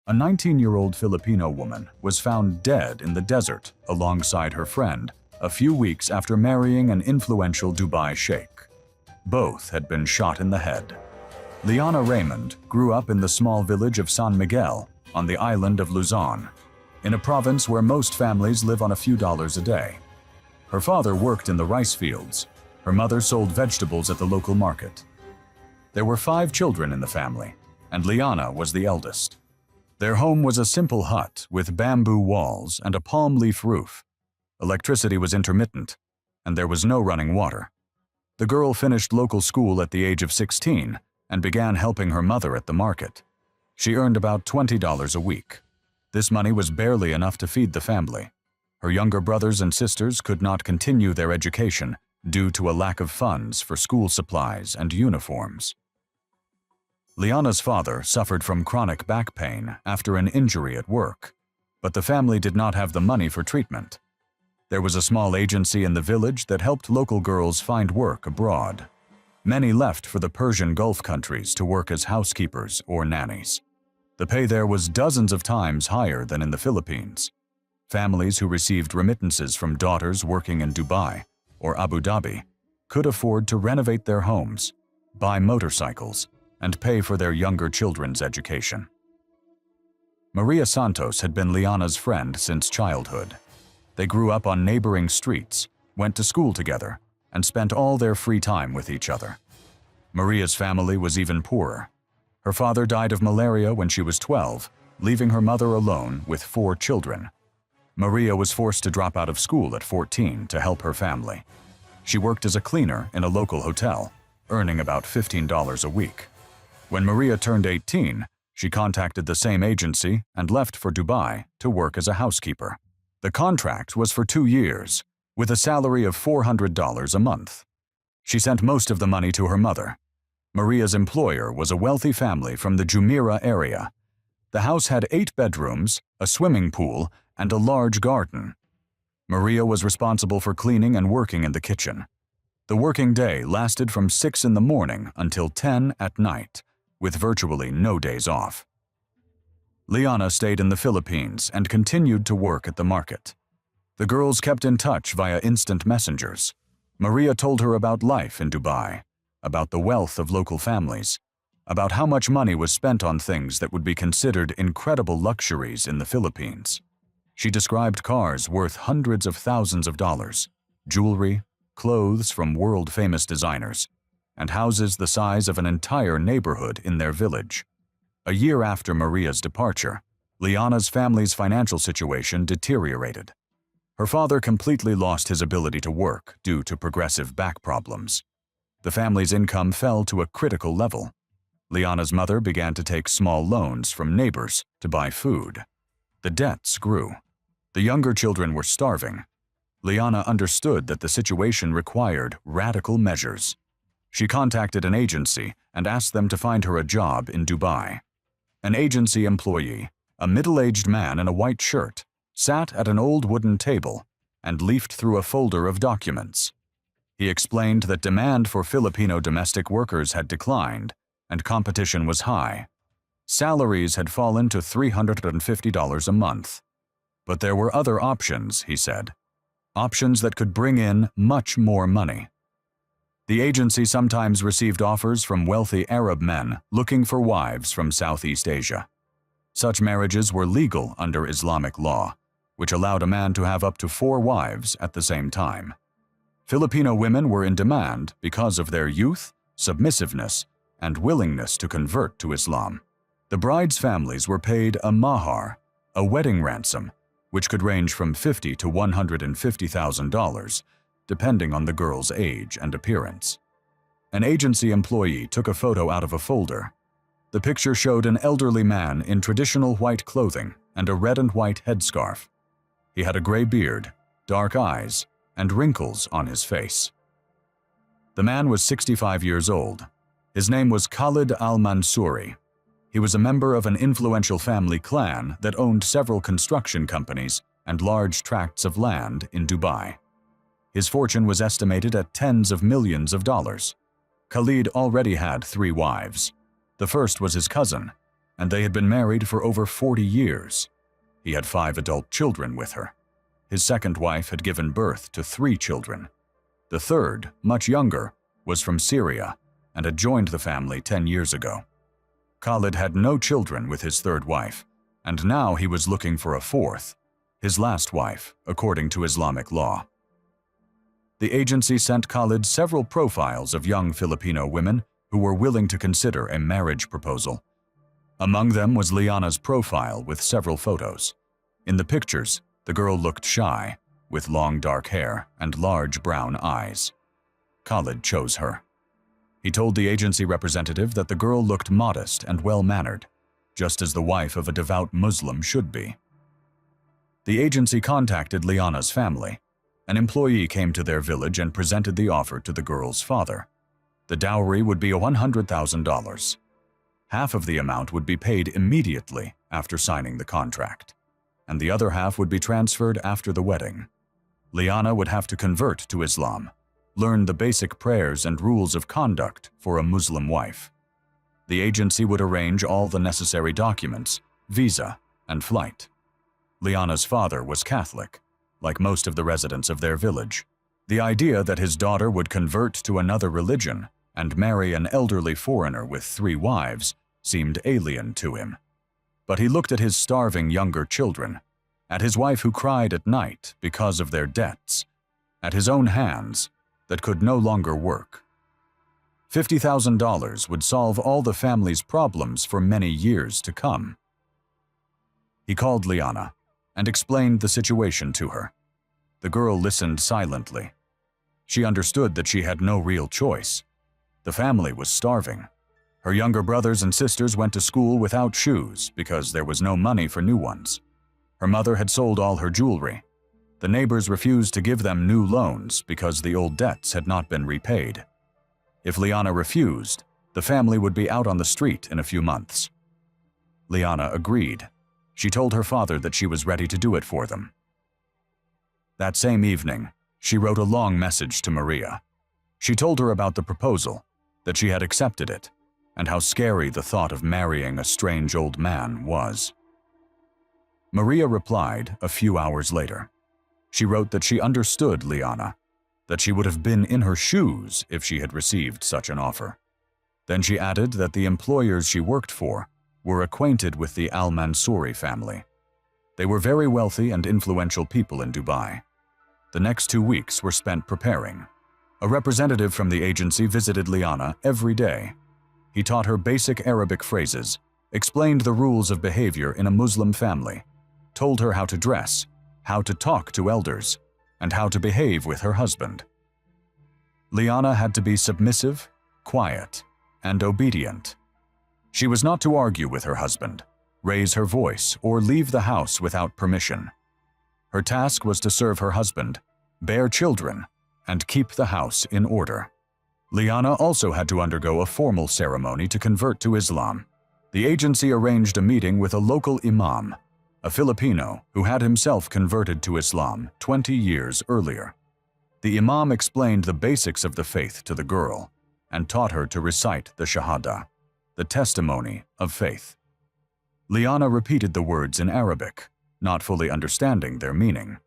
A 19-year-old Filipino woman was found dead in the desert alongside her friend a few weeks after marrying an influential Dubai sheikh. Both had been shot in the head. Liana Raymond grew up in the small village of San Miguel on the island of Luzon, in a province where most families live on a few dollars a day. Her father worked in the rice fields. Her mother sold vegetables at the local market. There were 5 children in the family, and Liana was the eldest. Their home was a simple hut with bamboo walls and a palm leaf roof. Electricity was intermittent, and there was no running water. The girl finished local school at the age of 16 and began helping her mother at the market. She earned about $20 a week. This money was barely enough to feed the family. Her younger brothers and sisters could not continue their education due to a lack of funds for school supplies and uniforms. Liana's father suffered from chronic back pain after an injury at work, but the family did not have the money for treatment. There was a small agency in the village that helped local girls find work abroad. Many left for the Persian Gulf countries to work as housekeepers or nannies. The pay there was dozens of times higher than in the Philippines. Families who received remittances from daughters working in Dubai or Abu Dhabi could afford to renovate their homes, buy motorcycles, and pay for their younger children's education. Maria Santos had been Liana's friend since childhood. They grew up on neighboring streets, went to school together, and spent all their free time with each other. Maria's family was even poorer. Her father died of malaria when she was 12, leaving her mother alone with 4 children. Maria was forced to drop out of school at 14 to help her family. She worked as a cleaner in a local hotel, earning about $15 a week. When Maria turned 18, she contacted the same agency and left for Dubai to work as a housekeeper. The contract was for 2 years, with a salary of $400 a month. She sent most of the money to her mother. Maria's employer was a wealthy family from the Jumeirah area. The house had 8 bedrooms, a swimming pool, and a large garden. Maria was responsible for cleaning and working in the kitchen. The working day lasted from 6 in the morning until 10 at night, with virtually no days off. Liana stayed in the Philippines and continued to work at the market. The girls kept in touch via instant messengers. Maria told her about life in Dubai, about the wealth of local families, about how much money was spent on things that would be considered incredible luxuries in the Philippines. She described cars worth hundreds of thousands of dollars, jewelry, clothes from world-famous designers, and houses the size of an entire neighborhood in their village. A year after Maria's departure, Liana's family's financial situation deteriorated. Her father completely lost his ability to work due to progressive back problems. The family's income fell to a critical level. Liana's mother began to take small loans from neighbors to buy food. The debts grew. The younger children were starving. Liana understood that the situation required radical measures. She contacted an agency and asked them to find her a job in Dubai. An agency employee, a middle-aged man in a white shirt, sat at an old wooden table and leafed through a folder of documents. He explained that demand for Filipino domestic workers had declined and competition was high. Salaries had fallen to $350 a month. But there were other options, he said. Options that could bring in much more money. The agency sometimes received offers from wealthy Arab men looking for wives from Southeast Asia. Such marriages were legal under Islamic law, which allowed a man to have up to 4 wives at the same time. Filipino women were in demand because of their youth, submissiveness, and willingness to convert to Islam. The brides' families were paid a mahar, a wedding ransom, which could range from $50,000 to $150,000, depending on the girl's age and appearance. An agency employee took a photo out of a folder. The picture showed an elderly man in traditional white clothing and a red and white headscarf. He had a gray beard, dark eyes, and wrinkles on his face. The man was 65 years old. His name was Khalid al-Mansouri. He was a member of an influential family clan that owned several construction companies and large tracts of land in Dubai. His fortune was estimated at tens of millions of dollars. Khalid already had 3 wives. The first was his cousin. and they had been married for over 40 years. He had 5 adult children with her. His second wife had given birth to 3 children. The third, much younger, was from Syria and had joined the family 10 years ago. Khalid had no children with his third wife, and now he was looking for a fourth, his last wife, according to Islamic law. The agency sent Khalid several profiles of young Filipino women who were willing to consider a marriage proposal. Among them was Liana's profile with several photos. In the pictures, the girl looked shy, with long dark hair and large brown eyes. Khalid chose her. He told the agency representative that the girl looked modest and well-mannered, just as the wife of a devout Muslim should be. The agency contacted Liana's family. An employee came to their village and presented the offer to the girl's father. The dowry would be $100,000. Half of the amount would be paid immediately after signing the contract, and the other half would be transferred after the wedding. Liana would have to convert to Islam, learn the basic prayers and rules of conduct for a Muslim wife. The agency would arrange all the necessary documents, visa, and flight. Liana's father was Catholic, like most of the residents of their village. The idea that his daughter would convert to another religion and marry an elderly foreigner with 3 wives seemed alien to him. But he looked at his starving younger children, at his wife who cried at night because of their debts, at his own hands that could no longer work. $50,000 would solve all the family's problems for many years to come. He called Liana and explained the situation to her. The girl listened silently. She understood that she had no real choice. The family was starving. Her younger brothers and sisters went to school without shoes because there was no money for new ones. Her mother had sold all her jewelry. The neighbors refused to give them new loans because the old debts had not been repaid. If Liana refused, the family would be out on the street in a few months. Liana agreed. She told her father that she was ready to do it for them. That same evening, she wrote a long message to Maria. She told her about the proposal, that she had accepted it, and how scary the thought of marrying a strange old man was. Maria replied a few hours later. She wrote that she understood Liana, that she would have been in her shoes if she had received such an offer. Then she added that the employers she worked for were acquainted with the Al-Mansouri family. They were very wealthy and influential people in Dubai. The next 2 weeks were spent preparing. A representative from the agency visited Liana every day. He taught her basic Arabic phrases, explained the rules of behavior in a Muslim family, told her how to dress, how to talk to elders, and how to behave with her husband. Liana had to be submissive, quiet, and obedient. She was not to argue with her husband, raise her voice, or leave the house without permission. Her task was to serve her husband, bear children, and keep the house in order. Liana also had to undergo a formal ceremony to convert to Islam. The agency arranged a meeting with a local imam, a Filipino who had himself converted to Islam 20 years earlier. The imam explained the basics of the faith to the girl and taught her to recite the Shahada, the testimony of faith. Liana repeated the words in Arabic, not fully understanding their meaning.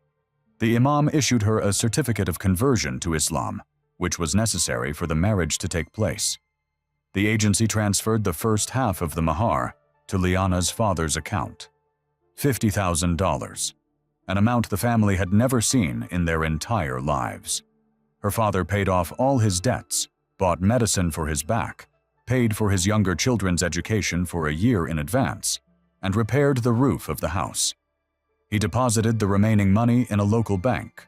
The imam issued her a certificate of conversion to Islam, which was necessary for the marriage to take place. The agency transferred the first half of the mahar to Liana's father's account, $50,000, an amount the family had never seen in their entire lives. Her father paid off all his debts, bought medicine for his back, paid for his younger children's education for a year in advance, and repaired the roof of the house. He deposited the remaining money in a local bank.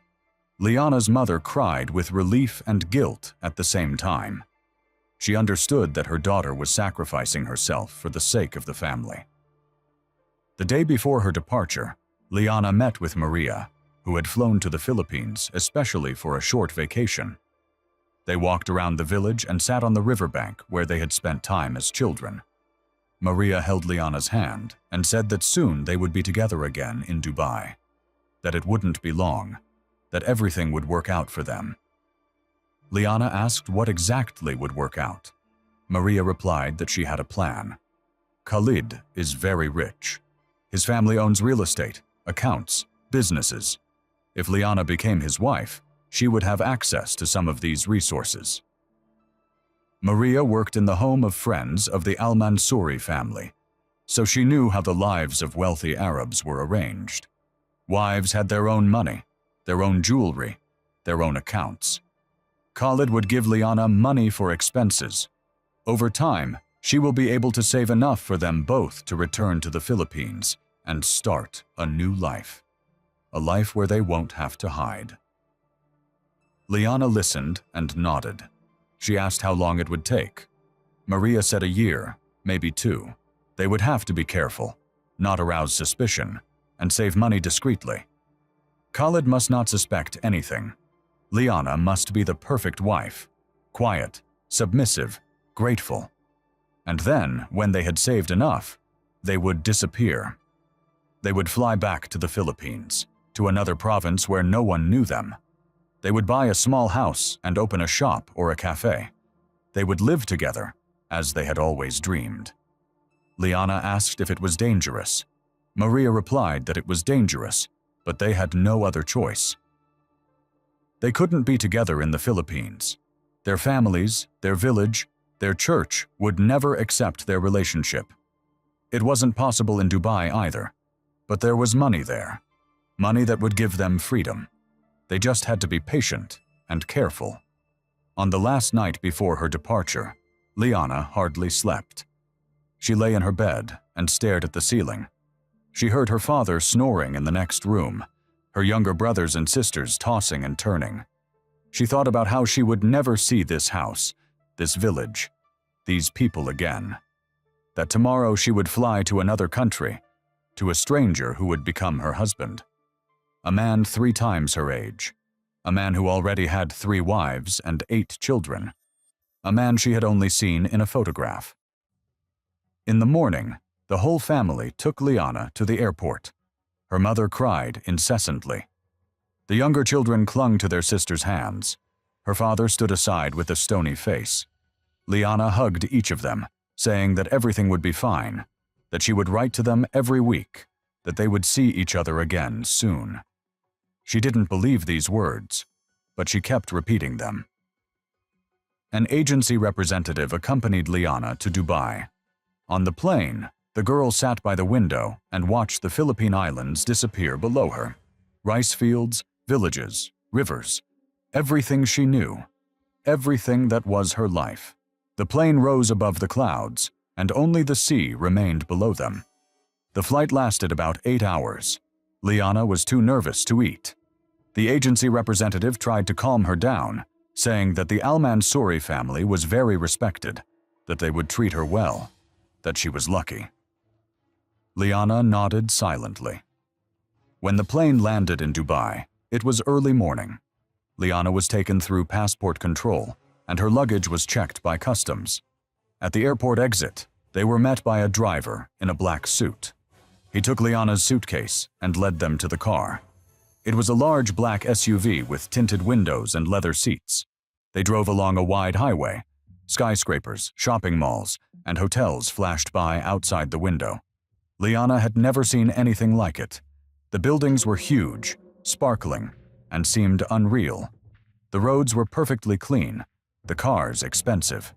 Liana's mother cried with relief and guilt at the same time. She understood that her daughter was sacrificing herself for the sake of the family. The day before her departure, Liana met with Maria, who had flown to the Philippines especially for a short vacation. They walked around the village and sat on the riverbank where they had spent time as children. Maria held Liana's hand and said that soon they would be together again in Dubai, that it wouldn't be long, that everything would work out for them. Liana asked what exactly would work out. Maria replied that she had a plan. Khalid is very rich. His family owns real estate, accounts, businesses. If Liana became his wife, she would have access to some of these resources. Maria worked in the home of friends of the Al-Mansouri family, so she knew how the lives of wealthy Arabs were arranged. Wives had their own money, their own jewelry, their own accounts. Khalid would give Liana money for expenses. Over time, she will be able to save enough for them both to return to the Philippines and start a new life. A life where they won't have to hide. Liana listened and nodded. She asked how long it would take. Maria said a year, maybe 2. They would have to be careful, not arouse suspicion, and save money discreetly. Khalid must not suspect anything. Liana must be the perfect wife, quiet, submissive, grateful. And then, when they had saved enough, they would disappear. They would fly back to the Philippines, to another province where no one knew them. They would buy a small house and open a shop or a cafe. They would live together, as they had always dreamed. Liana asked if it was dangerous. Maria replied that it was dangerous, but they had no other choice. They couldn't be together in the Philippines. Their families, their village, their church would never accept their relationship. It wasn't possible in Dubai either, but there was money there. Money that would give them freedom. They just had to be patient and careful. On the last night before her departure, Liana hardly slept. She lay in her bed and stared at the ceiling. She heard her father snoring in the next room, her younger brothers and sisters tossing and turning. She thought about how she would never see this house, this village, these people again. That tomorrow she would fly to another country, to a stranger who would become her husband. A man 3 times her age. A man who already had 3 wives and 8 children. A man she had only seen in a photograph. In the morning, the whole family took Liana to the airport. Her mother cried incessantly. The younger children clung to their sister's hands. Her father stood aside with a stony face. Liana hugged each of them, saying that everything would be fine, that she would write to them every week, that they would see each other again soon. She didn't believe these words, but she kept repeating them. An agency representative accompanied Liana to Dubai. On the plane, the girl sat by the window and watched the Philippine Islands disappear below her. Rice fields, villages, rivers, everything she knew, everything that was her life. The plane rose above the clouds, and only the sea remained below them. The flight lasted about 8 hours. Liana was too nervous to eat. The agency representative tried to calm her down, saying that the Al-Mansouri family was very respected, that they would treat her well, that she was lucky. Liana nodded silently. When the plane landed in Dubai, it was early morning. Liana was taken through passport control, and her luggage was checked by customs. At the airport exit, they were met by a driver in a black suit. He took Liana's suitcase and led them to the car. It was a large black SUV with tinted windows and leather seats. They drove along a wide highway. Skyscrapers, shopping malls, and hotels flashed by outside the window. Liana had never seen anything like it. The buildings were huge, sparkling, and seemed unreal. The roads were perfectly clean, the cars expensive.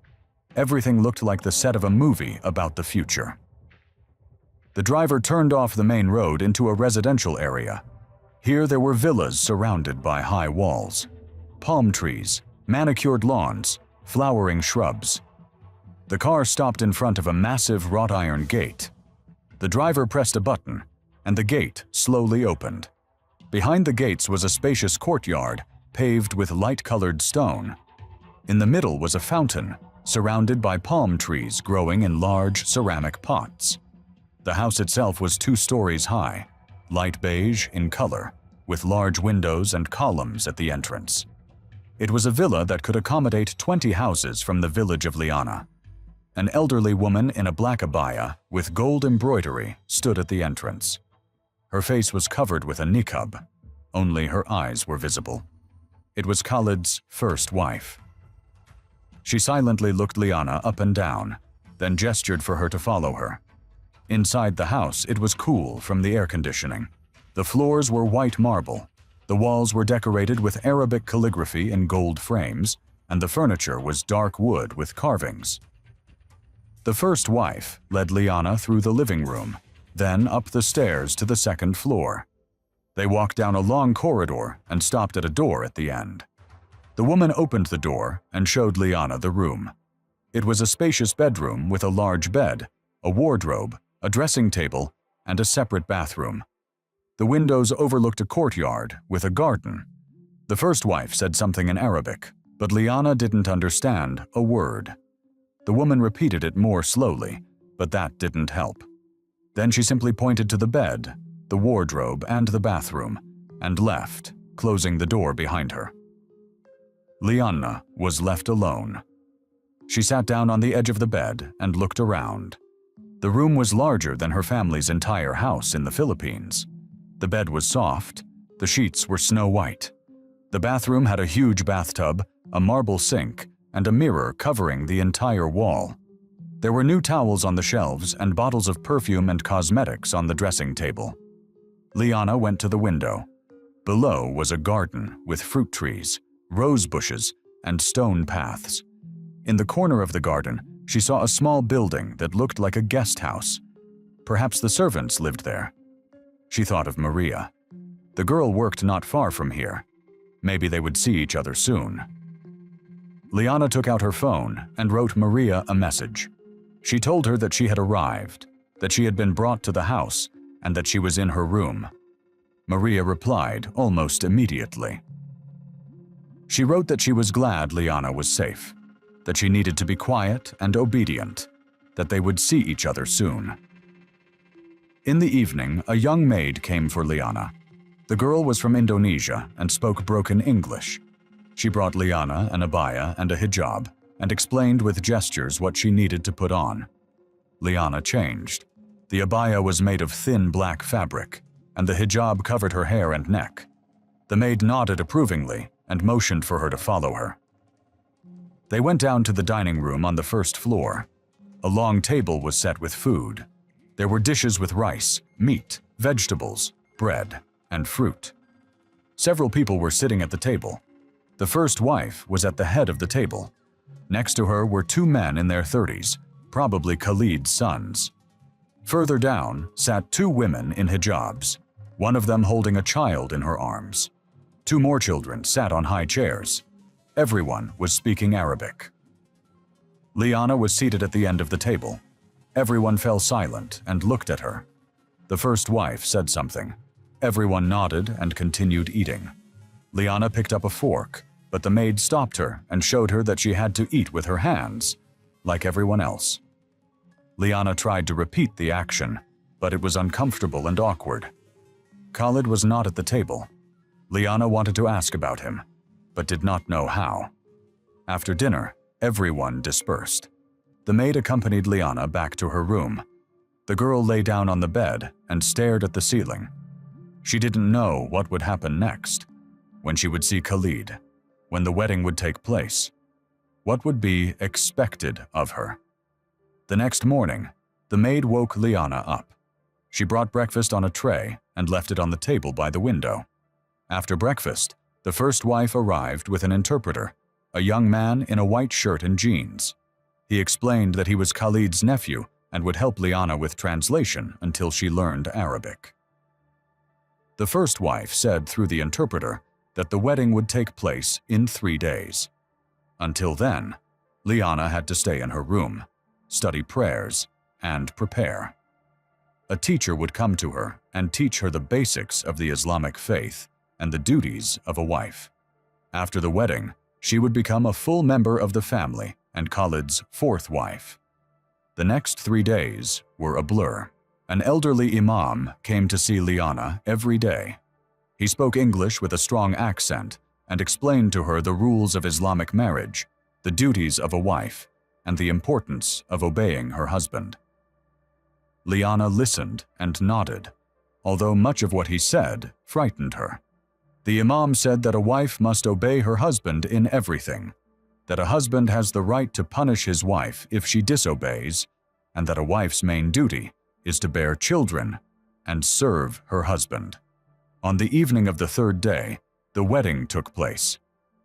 Everything looked like the set of a movie about the future. The driver turned off the main road into a residential area. Here there were villas surrounded by high walls, palm trees, manicured lawns, flowering shrubs. The car stopped in front of a massive wrought iron gate. The driver pressed a button, and the gate slowly opened. Behind the gates was a spacious courtyard paved with light-colored stone. In the middle was a fountain, surrounded by palm trees growing in large ceramic pots. The house itself was 2 stories high, light beige in color, with large windows and columns at the entrance. It was a villa that could accommodate 20 houses from the village of Liana. An elderly woman in a black abaya with gold embroidery stood at the entrance. Her face was covered with a niqab. Only her eyes were visible. It was Khalid's first wife. She silently looked Liana up and down, then gestured for her to follow her. Inside the house, it was cool from the air conditioning. The floors were white marble. The walls were decorated with Arabic calligraphy in gold frames, and the furniture was dark wood with carvings. The first wife led Liana through the living room, then up the stairs to the second floor. They walked down a long corridor and stopped at a door at the end. The woman opened the door and showed Liana the room. It was a spacious bedroom with a large bed, a wardrobe, a dressing table, and a separate bathroom. The windows overlooked a courtyard with a garden. The first wife said something in Arabic, but Liana didn't understand a word. The woman repeated it more slowly, but that didn't help. Then she simply pointed to the bed, the wardrobe, and the bathroom, and left, closing the door behind her. Liana was left alone. She sat down on the edge of the bed and looked around. The room was larger than her family's entire house in the Philippines. The bed was soft, the sheets were snow white. The bathroom had a huge bathtub, a marble sink, and a mirror covering the entire wall. There were new towels on the shelves and bottles of perfume and cosmetics on the dressing table. Liana went to the window. Below was a garden with fruit trees, rose bushes, and stone paths. In the corner of the garden, she saw a small building that looked like a guest house. Perhaps the servants lived there. She thought of Maria. The girl worked not far from here. Maybe they would see each other soon. Liana took out her phone and wrote Maria a message. She told her that she had arrived, that she had been brought to the house, and that she was in her room. Maria replied almost immediately. She wrote that she was glad Liana was safe, that she needed to be quiet and obedient, that they would see each other soon. In the evening, a young maid came for Liana. The girl was from Indonesia and spoke broken English. She brought Liana an abaya and a hijab and explained with gestures what she needed to put on. Liana changed. The abaya was made of thin black fabric, and the hijab covered her hair and neck. The maid nodded approvingly and motioned for her to follow her. They went down to the dining room on the first floor. A long table was set with food. There were dishes with rice, meat, vegetables, bread, and fruit. Several people were sitting at the table. The first wife was at the head of the table. Next to her were two men in their 30s, probably Khalid's sons. Further down sat two women in hijabs, one of them holding a child in her arms. Two more children sat on high chairs. Everyone was speaking Arabic. Liana was seated at the end of the table. Everyone fell silent and looked at her. The first wife said something. Everyone nodded and continued eating. Liana picked up a fork, but the maid stopped her and showed her that she had to eat with her hands, like everyone else. Liana tried to repeat the action, but it was uncomfortable and awkward. Khalid was not at the table. Liana wanted to ask about him, but did not know how. After dinner, everyone dispersed. The maid accompanied Liana back to her room. The girl lay down on the bed and stared at the ceiling. She didn't know what would happen next, when she would see Khalid, when the wedding would take place, what would be expected of her. The next morning, the maid woke Liana up. She brought breakfast on a tray and left it on the table by the window. After breakfast, the first wife arrived with an interpreter, a young man in a white shirt and jeans. He explained that he was Khalid's nephew and would help Liana with translation until she learned Arabic. The first wife said through the interpreter that the wedding would take place in 3 days. Until then, Liana had to stay in her room, study prayers, and prepare. A teacher would come to her and teach her the basics of the Islamic faith and the duties of a wife. After the wedding, she would become a full member of the family and Khalid's fourth wife. The next 3 days were a blur. An elderly imam came to see Liana every day. He spoke English with a strong accent and explained to her the rules of Islamic marriage, the duties of a wife, and the importance of obeying her husband. Liana listened and nodded, although much of what he said frightened her. The imam said that a wife must obey her husband in everything, that a husband has the right to punish his wife if she disobeys, and that a wife's main duty is to bear children and serve her husband. On the evening of the third day, the wedding took place.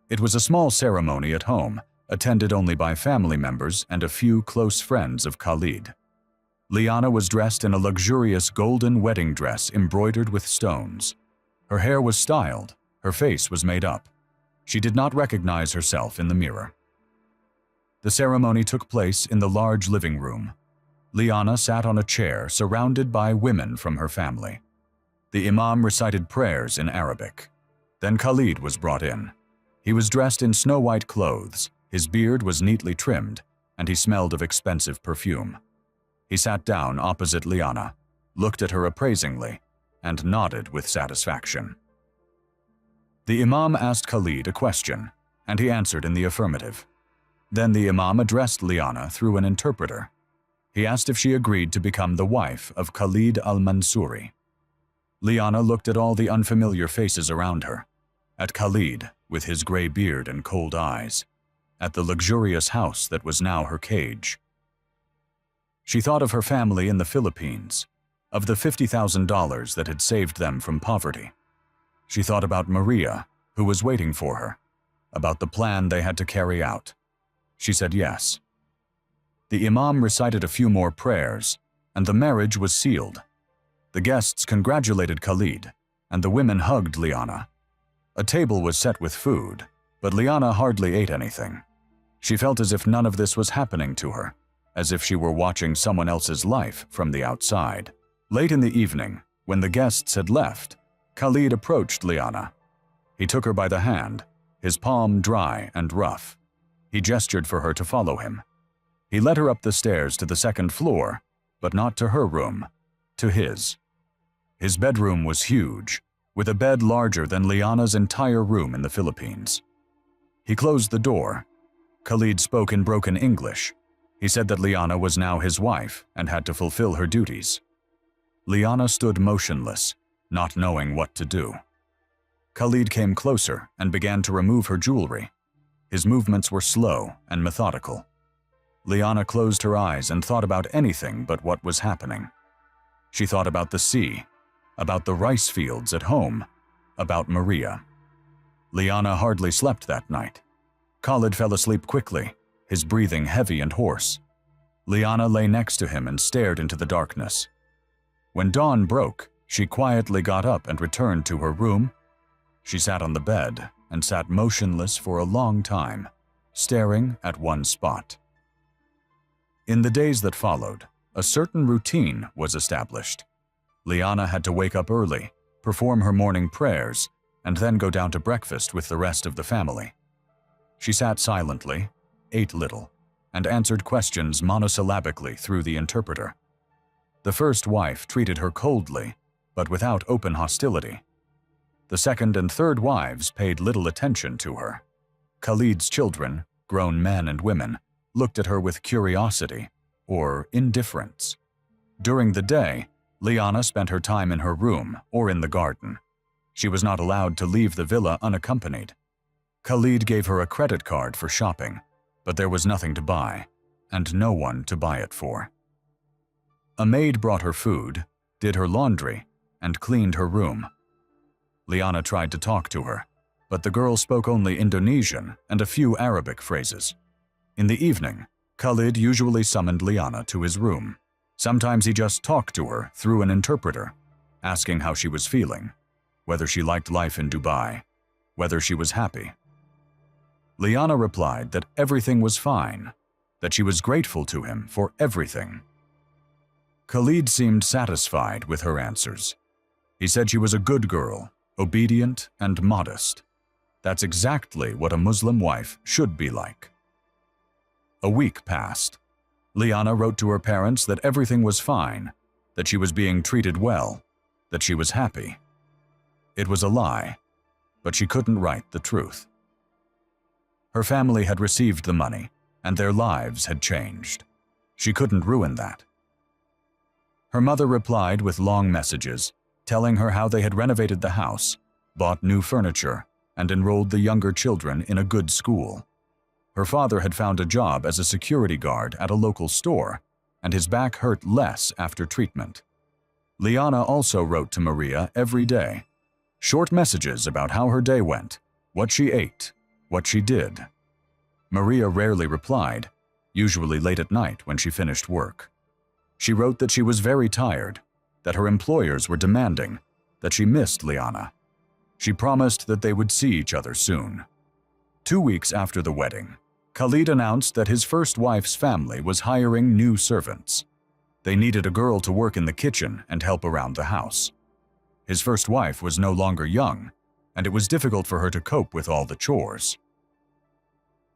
It was a small ceremony at home, attended only by family members and a few close friends of Khalid. Liana was dressed in a luxurious golden wedding dress embroidered with stones. Her hair was styled, her face was made up. She did not recognize herself in the mirror. The ceremony took place in the large living room. Liana sat on a chair surrounded by women from her family. The imam recited prayers in Arabic. Then Khalid was brought in. He was dressed in snow-white clothes, his beard was neatly trimmed, and he smelled of expensive perfume. He sat down opposite Liana, looked at her appraisingly, and nodded with satisfaction. The imam asked Khalid a question, and he answered in the affirmative. Then the imam addressed Liana through an interpreter. He asked if she agreed to become the wife of Khalid al-Mansuri. Liana looked at all the unfamiliar faces around her, at Khalid with his gray beard and cold eyes, at the luxurious house that was now her cage. She thought of her family in the Philippines, of the $50,000 that had saved them from poverty. She thought about Maria, who was waiting for her, about the plan they had to carry out. She said yes. The imam recited a few more prayers, and the marriage was sealed. The guests congratulated Khalid, and the women hugged Liana. A table was set with food, but Liana hardly ate anything. She felt as if none of this was happening to her, as if she were watching someone else's life from the outside. Late in the evening, when the guests had left, Khalid approached Liana. He took her by the hand, his palm dry and rough. He gestured for her to follow him. He led her up the stairs to the second floor, but not to her room, to his. His bedroom was huge, with a bed larger than Liana's entire room in the Philippines. He closed the door. Khalid spoke in broken English. He said that Liana was now his wife and had to fulfill her duties. Liana stood motionless, not knowing what to do. Khalid came closer and began to remove her jewelry. His movements were slow and methodical. Liana closed her eyes and thought about anything but what was happening. She thought about the sea, about the rice fields at home, about Maria. Liana hardly slept that night. Khalid fell asleep quickly, his breathing heavy and hoarse. Liana lay next to him and stared into the darkness. When dawn broke, she quietly got up and returned to her room. She sat on the bed and sat motionless for a long time, staring at one spot. In the days that followed, a certain routine was established. Liana had to wake up early, perform her morning prayers, and then go down to breakfast with the rest of the family. She sat silently, ate little, and answered questions monosyllabically through the interpreter. The first wife treated her coldly, but without open hostility. The second and third wives paid little attention to her. Khalid's children, grown men and women, looked at her with curiosity or indifference. During the day, Liana spent her time in her room or in the garden. She was not allowed to leave the villa unaccompanied. Khalid gave her a credit card for shopping, but there was nothing to buy, and no one to buy it for. A maid brought her food, did her laundry, and cleaned her room. Liana tried to talk to her, but the girl spoke only Indonesian and a few Arabic phrases. In the evening, Khalid usually summoned Liana to his room. Sometimes he just talked to her through an interpreter, asking how she was feeling, whether she liked life in Dubai, whether she was happy. Liana replied that everything was fine, that she was grateful to him for everything. Khalid seemed satisfied with her answers. He said she was a good girl, obedient and modest. That's exactly what a Muslim wife should be like. A week passed. Liana wrote to her parents that everything was fine, that she was being treated well, that she was happy. It was a lie, but she couldn't write the truth. Her family had received the money, and their lives had changed. She couldn't ruin that. Her mother replied with long messages, telling her how they had renovated the house, bought new furniture, and enrolled the younger children in a good school. Her father had found a job as a security guard at a local store, and his back hurt less after treatment. Liana also wrote to Maria every day, short messages about how her day went, what she ate, what she did. Maria rarely replied, usually late at night when she finished work. She wrote that she was very tired, that her employers were demanding, that she missed Liana. She promised that they would see each other soon. 2 weeks after the wedding, Khalid announced that his first wife's family was hiring new servants. They needed a girl to work in the kitchen and help around the house. His first wife was no longer young, and it was difficult for her to cope with all the chores.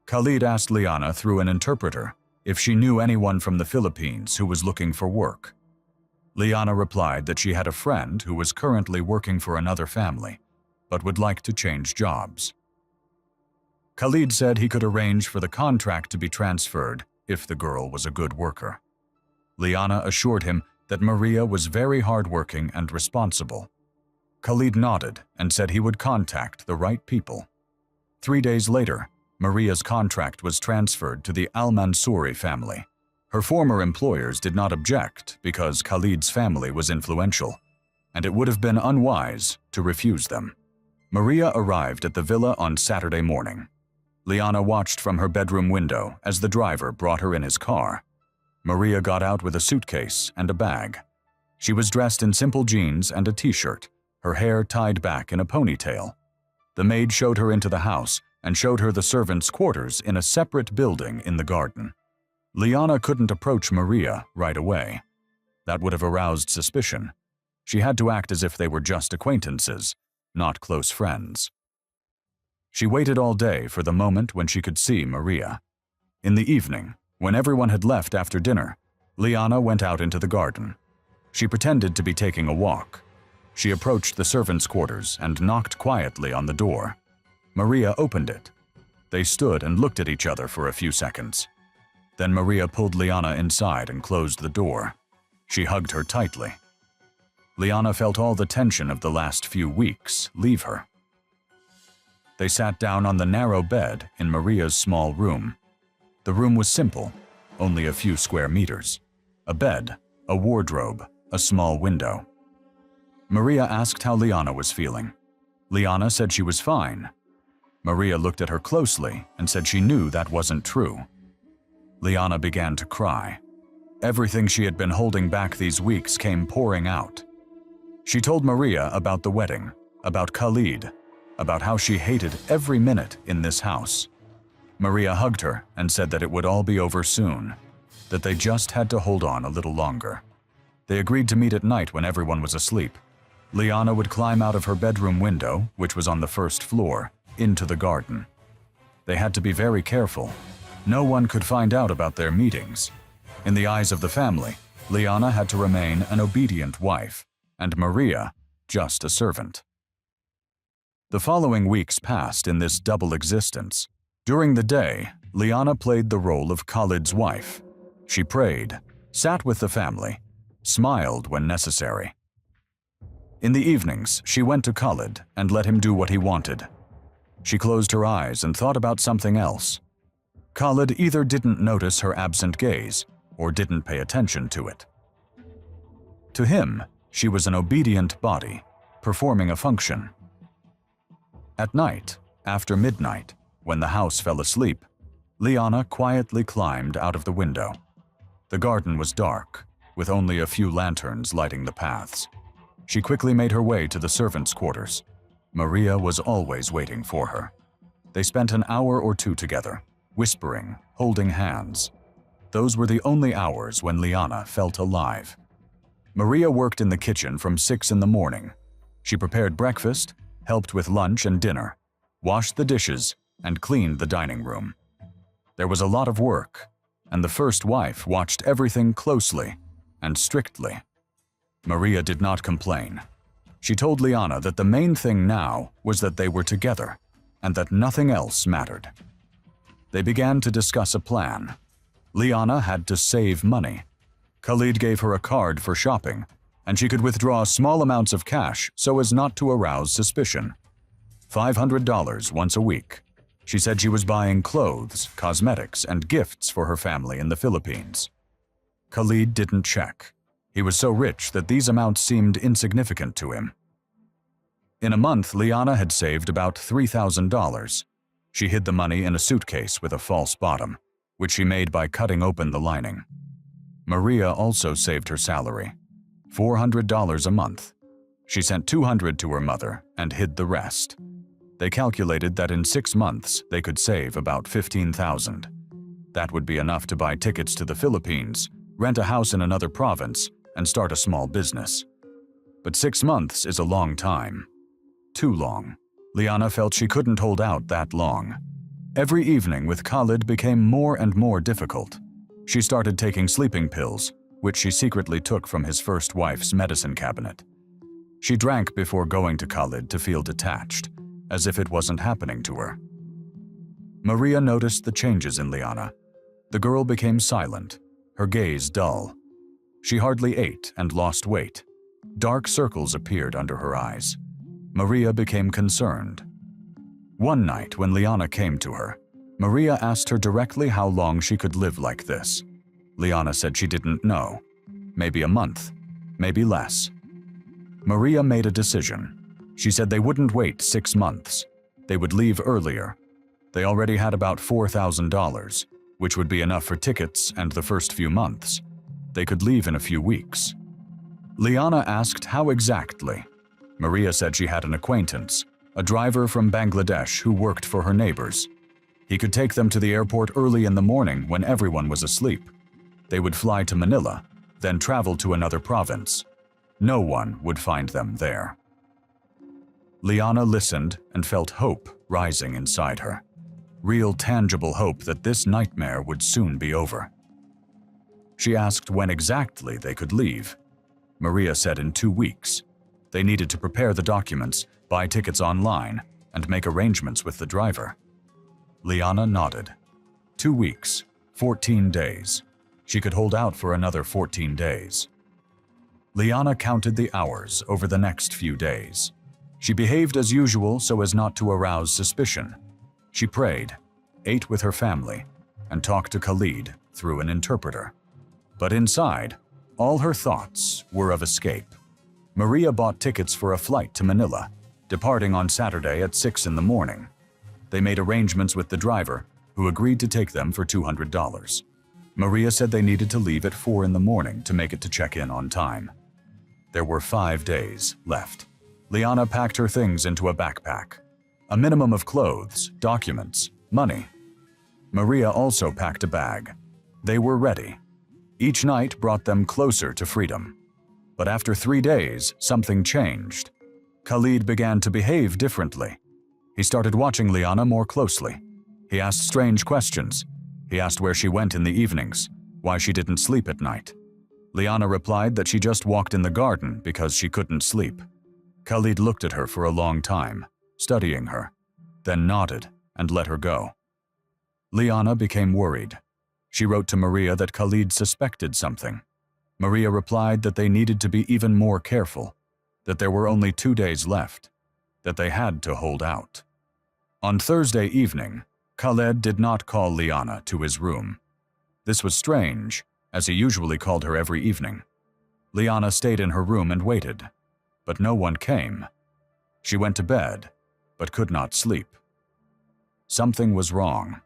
Khalid asked Liana through an interpreter if she knew anyone from the Philippines who was looking for work. Liana replied that she had a friend who was currently working for another family, but would like to change jobs. Khalid said he could arrange for the contract to be transferred if the girl was a good worker. Liana assured him that Maria was very hardworking and responsible. Khalid nodded and said he would contact the right people. 3 days later, Maria's contract was transferred to the Al-Mansouri family. Her former employers did not object because Khalid's family was influential, and it would have been unwise to refuse them. Maria arrived at the villa on Saturday morning. Liana watched from her bedroom window as the driver brought her in his car. Maria got out with a suitcase and a bag. She was dressed in simple jeans and a t-shirt, her hair tied back in a ponytail. The maid showed her into the house and showed her the servants' quarters in a separate building in the garden. Liana couldn't approach Maria right away. That would have aroused suspicion. She had to act as if they were just acquaintances, not close friends. She waited all day for the moment when she could see Maria. In the evening, when everyone had left after dinner, Liana went out into the garden. She pretended to be taking a walk. She approached the servants' quarters and knocked quietly on the door. Maria opened it. They stood and looked at each other for a few seconds. Then Maria pulled Liana inside and closed the door. She hugged her tightly. Liana felt all the tension of the last few weeks leave her. They sat down on the narrow bed in Maria's small room. The room was simple, only a few square meters. A bed, a wardrobe, a small window. Maria asked how Liana was feeling. Liana said she was fine. Maria looked at her closely and said she knew that wasn't true. Liana began to cry. Everything she had been holding back these weeks came pouring out. She told Maria about the wedding, about Khalid, about how she hated every minute in this house. Maria hugged her and said that it would all be over soon, that they just had to hold on a little longer. They agreed to meet at night when everyone was asleep. Liana would climb out of her bedroom window, which was on the first floor, into the garden. They had to be very careful. No one could find out about their meetings. In the eyes of the family, Liana had to remain an obedient wife, and Maria just a servant. The following weeks passed in this double existence. During the day, Liana played the role of Khalid's wife. She prayed, sat with the family, smiled when necessary. In the evenings, she went to Khalid and let him do what he wanted. She closed her eyes and thought about something else. Khalid either didn't notice her absent gaze or didn't pay attention to it. To him, she was an obedient body, performing a function. At night, after midnight, when the house fell asleep, Liana quietly climbed out of the window. The garden was dark, with only a few lanterns lighting the paths. She quickly made her way to the servants' quarters. Maria was always waiting for her. They spent an hour or two together, whispering, holding hands. Those were the only hours when Liana felt alive. Maria worked in the kitchen from 6 in the morning. She prepared breakfast, helped with lunch and dinner, washed the dishes, and cleaned the dining room. There was a lot of work, and the first wife watched everything closely and strictly. Maria did not complain. She told Liana that the main thing now was that they were together, and that nothing else mattered. They began to discuss a plan. Liana had to save money. Khalid gave her a card for shopping, and she could withdraw small amounts of cash so as not to arouse suspicion. $500 once a week. She said she was buying clothes, cosmetics, and gifts for her family in the Philippines. Khalid didn't check. He was so rich that these amounts seemed insignificant to him. In a month, Liana had saved about $3,000. She hid the money in a suitcase with a false bottom, which she made by cutting open the lining. Maria also saved her salary, $400 a month. She sent $200 to her mother and hid the rest. They calculated that in 6 months they could save about $15,000. That would be enough to buy tickets to the Philippines, rent a house in another province, and start a small business. But 6 months is a long time. Too long. Liana felt she couldn't hold out that long. Every evening with Khalid became more and more difficult. She started taking sleeping pills, which she secretly took from his first wife's medicine cabinet. She drank before going to Khalid to feel detached, as if it wasn't happening to her. Maria noticed the changes in Liana. The girl became silent, her gaze dull. She hardly ate and lost weight. Dark circles appeared under her eyes. Maria became concerned. One night when Liana came to her, Maria asked her directly how long she could live like this. Liana said she didn't know. Maybe a month, maybe less. Maria made a decision. She said they wouldn't wait 6 months. They would leave earlier. They already had about $4,000, which would be enough for tickets and the first few months. They could leave in a few weeks. Liana asked how exactly. Maria said she had an acquaintance, a driver from Bangladesh who worked for her neighbors. He could take them to the airport early in the morning when everyone was asleep. They would fly to Manila, then travel to another province. No one would find them there. Liana listened and felt hope rising inside her. Real tangible hope that this nightmare would soon be over. She asked when exactly they could leave. Maria said in 2 weeks. They needed to prepare the documents, buy tickets online, and make arrangements with the driver. Liana nodded. 2 weeks, 14 days. She could hold out for another 14 days. Liana counted the hours over the next few days. She behaved as usual so as not to arouse suspicion. She prayed, ate with her family, and talked to Khalid through an interpreter. But inside, all her thoughts were of escape. Maria bought tickets for a flight to Manila, departing on Saturday at 6 in the morning. They made arrangements with the driver, who agreed to take them for $200. Maria said they needed to leave at 4 in the morning to make it to check-in on time. There were 5 days left. Liana packed her things into a backpack. A minimum of clothes, documents, money. Maria also packed a bag. They were ready. Each night brought them closer to freedom. But after 3 days, something changed. Khalid began to behave differently. He started watching Liana more closely. He asked strange questions. He asked where she went in the evenings, why she didn't sleep at night. Liana replied that she just walked in the garden because she couldn't sleep. Khalid looked at her for a long time, studying her, then nodded and let her go. Liana became worried. She wrote to Maria that Khalid suspected something. Maria replied that they needed to be even more careful, that there were only 2 days left, that they had to hold out. On Thursday evening, Khaled did not call Liana to his room. This was strange, as he usually called her every evening. Liana stayed in her room and waited, but no one came. She went to bed, but could not sleep. Something was wrong.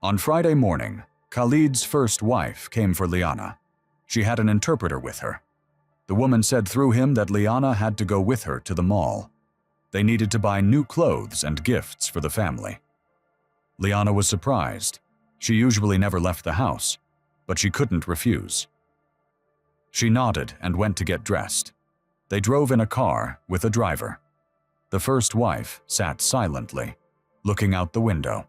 On Friday morning, Khalid's first wife came for Liana. She had an interpreter with her. The woman said through him that Liana had to go with her to the mall. They needed to buy new clothes and gifts for the family. Liana was surprised. She usually never left the house, but she couldn't refuse. She nodded and went to get dressed. They drove in a car with a driver. The first wife sat silently, looking out the window.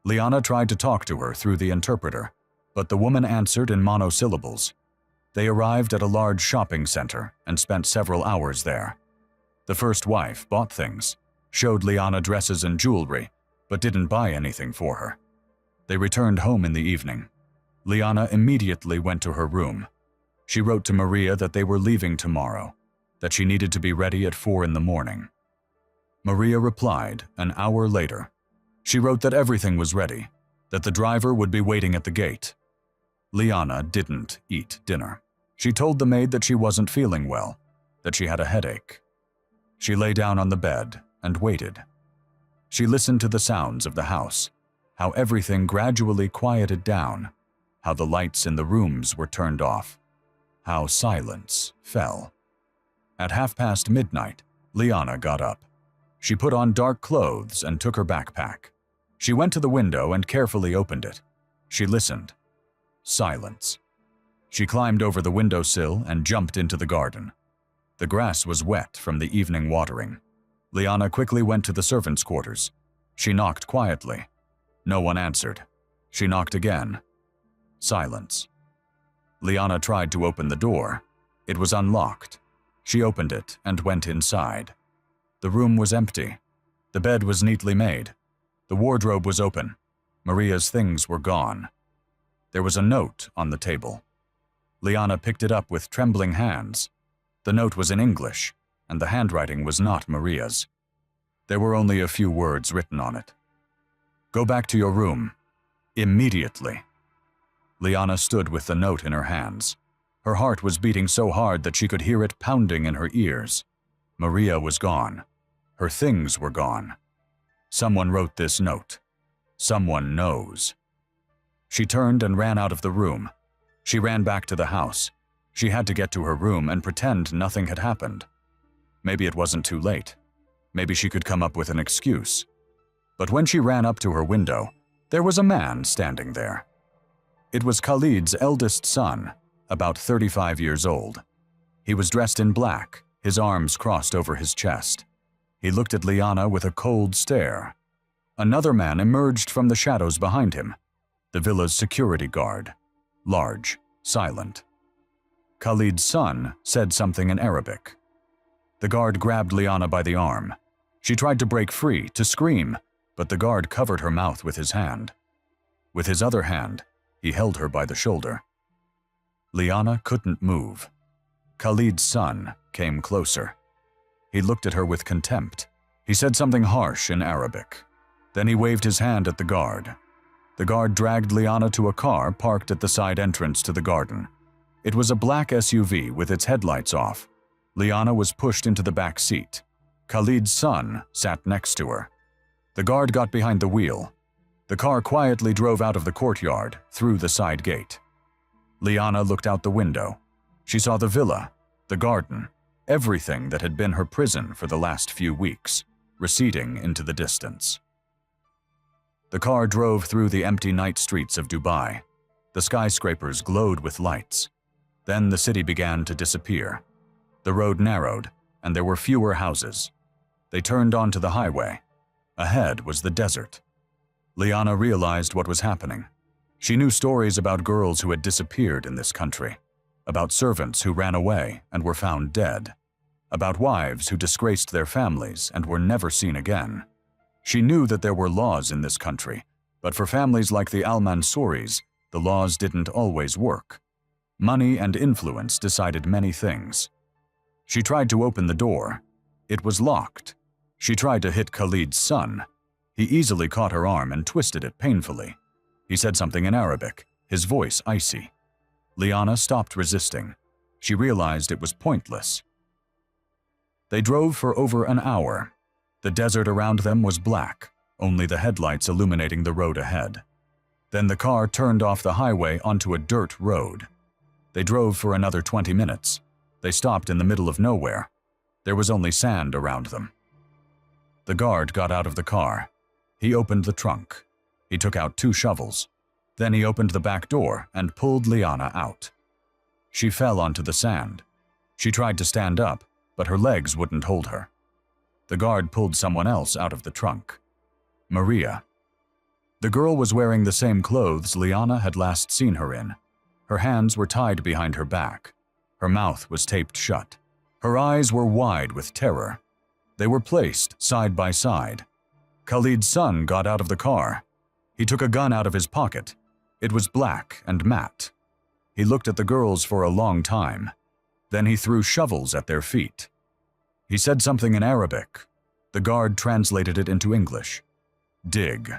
Liana tried to talk to her through the interpreter, but the woman answered in monosyllables. They arrived at a large shopping center and spent several hours there. The first wife bought things, showed Liana dresses and jewelry, but didn't buy anything for her. They returned home in the evening. Liana immediately went to her room. She wrote to Maria that they were leaving tomorrow, that she needed to be ready at 4 in the morning. Maria replied an hour later. She wrote that everything was ready, that the driver would be waiting at the gate. Liana didn't eat dinner. She told the maid that she wasn't feeling well, that she had a headache. She lay down on the bed and waited. She listened to the sounds of the house, how everything gradually quieted down, how the lights in the rooms were turned off, how silence fell. At midnight, Liana got up. She put on dark clothes and took her backpack. She went to the window and carefully opened it. She listened. Silence. She climbed over the windowsill and jumped into the garden. The grass was wet from the evening watering. Liana quickly went to the servants' quarters. She knocked quietly. No one answered. She knocked again. Silence. Liana tried to open the door. It was unlocked. She opened it and went inside. The room was empty. The bed was neatly made. The wardrobe was open. Maria's things were gone. There was a note on the table. Liana picked it up with trembling hands. The note was in English, and the handwriting was not Maria's. There were only a few words written on it. "Go back to your room. Immediately." Liana stood with the note in her hands. Her heart was beating so hard that she could hear it pounding in her ears. Maria was gone. Her things were gone. Someone wrote this note. Someone knows. She turned and ran out of the room. She ran back to the house. She had to get to her room and pretend nothing had happened. Maybe it wasn't too late. Maybe she could come up with an excuse. But when she ran up to her window, there was a man standing there. It was Khalid's eldest son, about 35 years old. He was dressed in black, his arms crossed over his chest. He looked at Liana with a cold stare. Another man emerged from the shadows behind him, the villa's security guard, large, silent. Khalid's son said something in Arabic. The guard grabbed Liana by the arm. She tried to break free, to scream, but the guard covered her mouth with his hand. With his other hand, he held her by the shoulder. Liana couldn't move. Khalid's son came closer. He looked at her with contempt. He said something harsh in Arabic. Then he waved his hand at the guard. The guard dragged Liana to a car parked at the side entrance to the garden. It was a black SUV with its headlights off. Liana was pushed into the back seat. Khalid's son sat next to her. The guard got behind the wheel. The car quietly drove out of the courtyard, through the side gate. Liana looked out the window. She saw the villa, the garden, everything that had been her prison for the last few weeks, receding into the distance. The car drove through the empty night streets of Dubai. The skyscrapers glowed with lights. Then the city began to disappear. The road narrowed, and there were fewer houses. They turned onto the highway. Ahead was the desert. Liana realized what was happening. She knew stories about girls who had disappeared in this country, about servants who ran away and were found dead, about wives who disgraced their families and were never seen again. She knew that there were laws in this country, but for families like the Al-Mansouris, the laws didn't always work. Money and influence decided many things. She tried to open the door. It was locked. She tried to hit Khalid's son. He easily caught her arm and twisted it painfully. He said something in Arabic, his voice icy. Liana stopped resisting. She realized it was pointless. They drove for over an hour. The desert around them was black, only the headlights illuminating the road ahead. Then the car turned off the highway onto a dirt road. They drove for another 20 minutes. They stopped in the middle of nowhere. There was only sand around them. The guard got out of the car. He opened the trunk. He took out 2 shovels. Then he opened the back door and pulled Liana out. She fell onto the sand. She tried to stand up, but her legs wouldn't hold her. The guard pulled someone else out of the trunk. Maria. The girl was wearing the same clothes Liana had last seen her in. Her hands were tied behind her back. Her mouth was taped shut. Her eyes were wide with terror. They were placed side by side. Khalid's son got out of the car. He took a gun out of his pocket. It was black and matte. He looked at the girls for a long time. Then he threw shovels at their feet. He said something in Arabic. The guard translated it into English. Dig.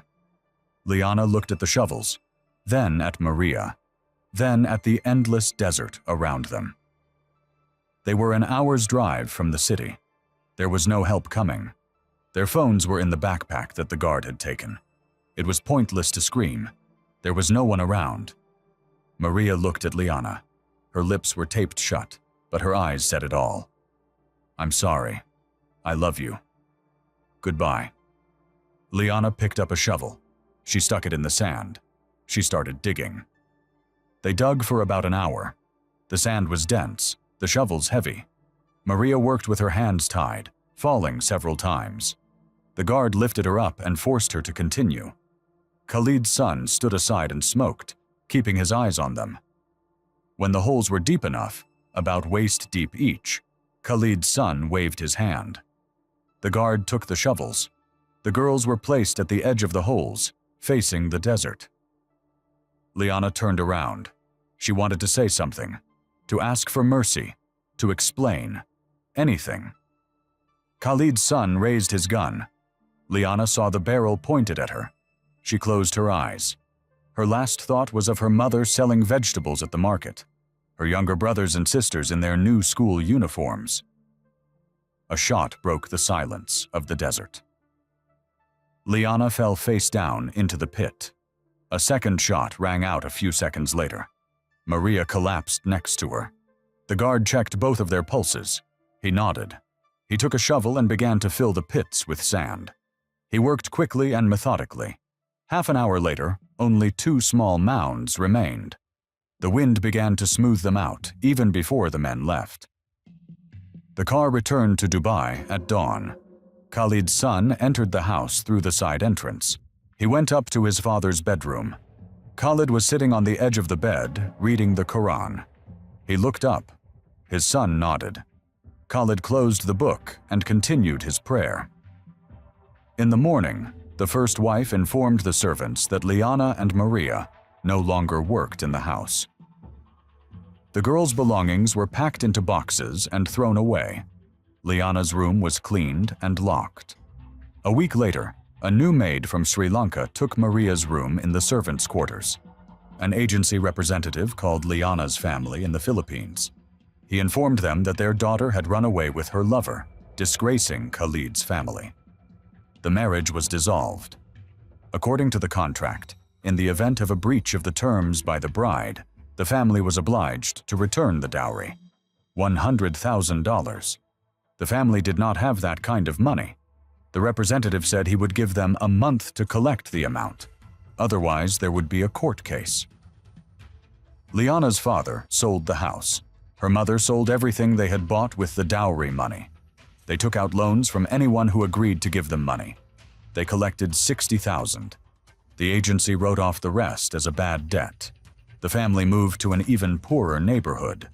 Liana looked at the shovels, then at Maria. then at the endless desert around them. They were an hour's drive from the city. There was no help coming. Their phones were in the backpack that the guard had taken. It was pointless to scream. There was no one around. Maria looked at Liana. Her lips were taped shut, but her eyes said it all. "I'm sorry. I love you. Goodbye." Liana picked up a shovel. She stuck it in the sand. She started digging. They dug for about an hour. The sand was dense, the shovels heavy. Maria worked with her hands tied, falling several times. The guard lifted her up and forced her to continue. Khalid's son stood aside and smoked, keeping his eyes on them. When the holes were deep enough, about waist deep each, Khalid's son waved his hand. The guard took the shovels. The girls were placed at the edge of the holes, facing the desert. Liana turned around. She wanted to say something, to ask for mercy, to explain, anything. Khalid's son raised his gun. Liana saw the barrel pointed at her. She closed her eyes. Her last thought was of her mother selling vegetables at the market, her younger brothers and sisters in their new school uniforms. A shot broke the silence of the desert. Liana fell face down into the pit. A second shot rang out a few seconds later. Maria collapsed next to her. The guard checked both of their pulses. He nodded. He took a shovel and began to fill the pits with sand. He worked quickly and methodically. Half an hour later, only 2 small mounds remained. The wind began to smooth them out, even before the men left. The car returned to Dubai at dawn. Khalid's son entered the house through the side entrance. He went up to his father's bedroom. Khalid was sitting on the edge of the bed, reading the Quran. He looked up. His son nodded. Khalid closed the book and continued his prayer. In the morning, the first wife informed the servants that Liana and Maria no longer worked in the house. The girls' belongings were packed into boxes and thrown away. Liana's room was cleaned and locked. A week later, a new maid from Sri Lanka took Maria's room in the servants' quarters. An agency representative called Liana's family in the Philippines. He informed them that their daughter had run away with her lover, disgracing Khalid's family. The marriage was dissolved. According to the contract, in the event of a breach of the terms by the bride, the family was obliged to return the dowry, $100,000. The family did not have that kind of money. The representative said he would give them a month to collect the amount. Otherwise, there would be a court case. Liana's father sold the house. Her mother sold everything they had bought with the dowry money. They took out loans from anyone who agreed to give them money. They collected $60,000. The agency wrote off the rest as a bad debt. The family moved to an even poorer neighborhood.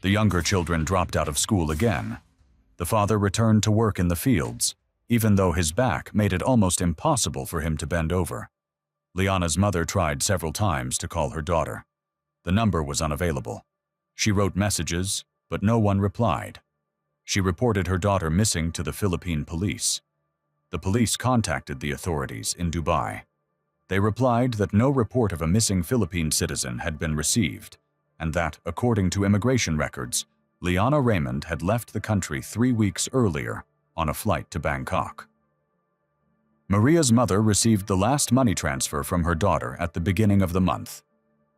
The younger children dropped out of school again. The father returned to work in the fields, even though his back made it almost impossible for him to bend over. Liana's mother tried several times to call her daughter. The number was unavailable. She wrote messages, but no one replied. She reported her daughter missing to the Philippine police. The police contacted the authorities in Dubai. They replied that no report of a missing Philippine citizen had been received, and that, according to immigration records, Liana Raymond had left the country 3 weeks earlier on a flight to Bangkok. Maria's mother received the last money transfer from her daughter at the beginning of the month.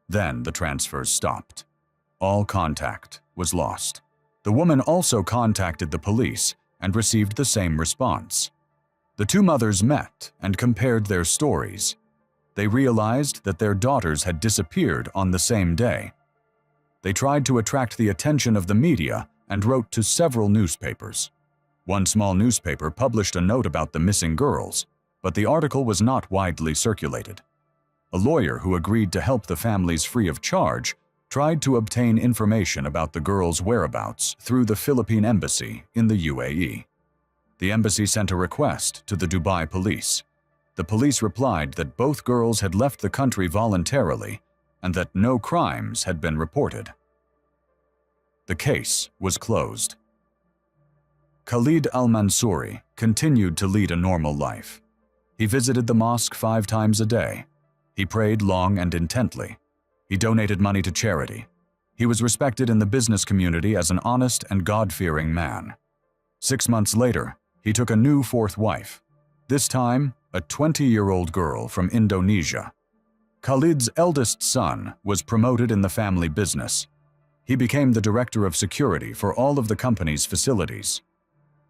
Then the transfers stopped. All contact was lost. The woman also contacted the police and received the same response. The two mothers met and compared their stories. They realized that their daughters had disappeared on the same day. They tried to attract the attention of the media and wrote to several newspapers. One small newspaper published a note about the missing girls, but the article was not widely circulated. A lawyer who agreed to help the families free of charge tried to obtain information about the girls' whereabouts through the Philippine embassy in the UAE. The embassy sent a request to the Dubai police. The police replied that both girls had left the country voluntarily and that no crimes had been reported. The case was closed. Khalid al-Mansouri continued to lead a normal life. He visited the mosque 5 times a day. He prayed long and intently. He donated money to charity. He was respected in the business community as an honest and God-fearing man. 6 months later, he took a new fourth wife, this time a 20-year-old girl from Indonesia. Khalid's eldest son was promoted in the family business. He became the director of security for all of the company's facilities.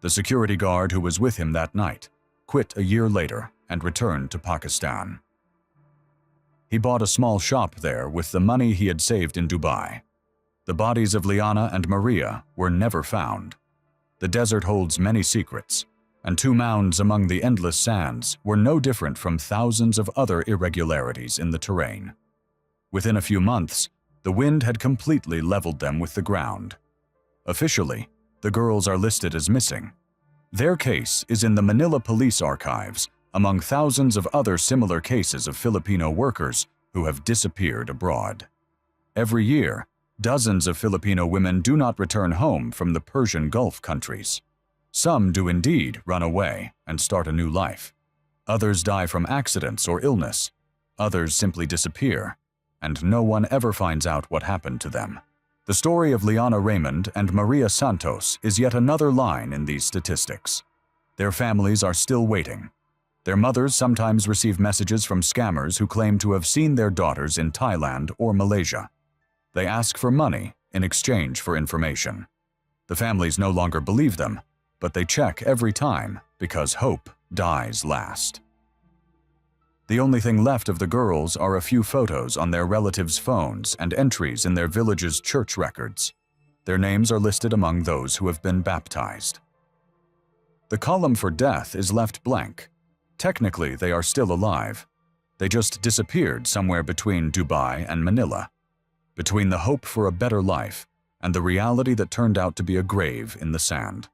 The security guard who was with him that night quit a year later and returned to Pakistan. He bought a small shop there with the money he had saved in Dubai. The bodies of Liana and Maria were never found. The desert holds many secrets, and 2 mounds among the endless sands were no different from thousands of other irregularities in the terrain. Within a few months, the wind had completely leveled them with the ground. Officially, the girls are listed as missing. Their case is in the Manila Police Archives, among thousands of other similar cases of Filipino workers who have disappeared abroad. Every year, dozens of Filipino women do not return home from the Persian Gulf countries. Some do indeed run away and start a new life. Others die from accidents or illness. Others simply disappear, and no one ever finds out what happened to them. The story of Liana Raymond and Maria Santos is yet another line in these statistics. Their families are still waiting. Their mothers sometimes receive messages from scammers who claim to have seen their daughters in Thailand or Malaysia. They ask for money in exchange for information. The families no longer believe them, but they check every time because hope dies last. The only thing left of the girls are a few photos on their relatives' phones and entries in their village's church records. Their names are listed among those who have been baptized. The column for death is left blank. Technically, they are still alive. They just disappeared somewhere between Dubai and Manila, between the hope for a better life and the reality that turned out to be a grave in the sand.